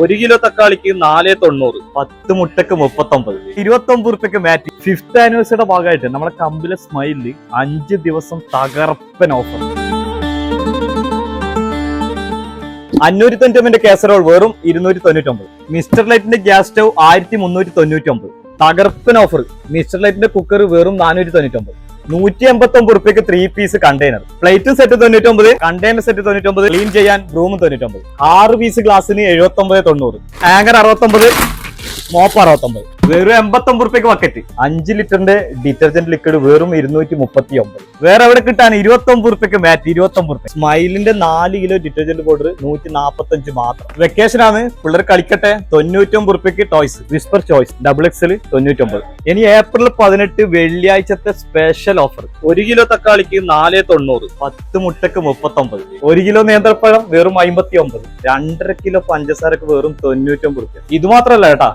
1 kilo തക്കാളിക്ക് 4.90, 10 മുട്ടക്ക് 39, 29 റുപ്യക്ക് മാറ്റി. 5th ആനിവേഴ്സറിയുടെ ഭാഗമായിട്ട് നമ്മുടെ കമ്പിലെ സ്മൈലിൽ 5 ദിവസം തകർപ്പൻ ഓഫർ. 599 കാസറോൾ വെറും 299. മിസ്റ്റർ ലൈറ്റിന്റെ ഗ്യാസ് സ്റ്റവ് 1399. തകർപ്പൻ ഓഫർ. മിസ്റ്റർ ലൈറ്റിന്റെ കുക്കർ വെറും 499. 189 റുപ്യക്ക് 3 piece container. Plate set 99, container set 99, clean ചെയ്യാൻ റൂം 99. 6 പീസ് ഗ്ലാസിന് 79.90. Hanger 69, mop 69. വെറും 89 റുപ്യക്ക് ബക്കറ്റ്. 5 ലിറ്ററിന്റെ ഡിറ്റർജന്റ് ലിക്വിഡ് വെറും 239. വേറെ എവിടെ കിട്ടാൻ? 29 റുപ്യക്ക് മാറ്റ്. 29 റുപ്യ. സ്മൈലിന്റെ 4 കിലോ ഡിറ്റർജന്റ് പൗഡർ 145 മാത്രം. വെക്കേഷൻ ആണ്, പിള്ളേർ കളിക്കട്ടെ. 99 റുപ്യക്ക് ടോയ്സ് വിസ്പർ ചോയ്സ് XXL 99. ഇനി ഏപ്രിൽ 18 വെള്ളിയാഴ്ചത്തെ സ്പെഷ്യൽ ഓഫർ. 1 കിലോ തക്കാളിക്ക് 4.90, 10 മുട്ടക്ക് 39, 1 കിലോ നേന്ത്രപ്പഴം വെറും 59, 2.5 കിലോ പഞ്ചസാരക്ക് വെറും 99 റുപ്യ. ഇത് മാത്രല്ല കേട്ടാ,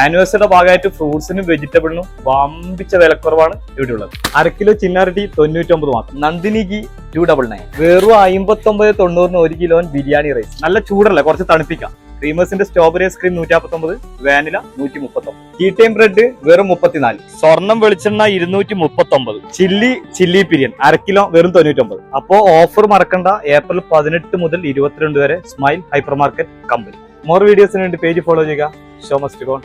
ആനിവേഴ്സറിയുടെ ഭാഗമായിട്ട് ഫ്രൂട്ട്സിനും വെജിറ്റബിളിനും വമ്പിച്ച വിലക്കുറവാണ് ഇവിടെ ഉള്ളത്. 1/2 കിലോ ചിന്നാരട്ടി 99 മാത്രം. നന്ദിനി ഗീ 299 വെറും 59.90. 1 കിലോ ബിരിയാണി റൈസ്. നല്ല ചൂടല്ലേ, കുറച്ച് തണുപ്പിക്കാം. ക്രീമേഴ്സിന്റെ strawberry ice cream 159, vanilla 139. Tea time bread വെറും 34. സ്വർണം വെളിച്ചെണ്ണ 239. ചില്ലി പിരിയൻ 1/2 കിലോ വെറും 99. അപ്പോ ഓഫർ മറക്കണ്ട. ഏപ്രിൽ 18 മുതൽ 22 വരെ smile hypermarket company. More വീഡിയോസിന് വേണ്ടി പേജ് ഫോളോ ചെയ്യുക. Show must go.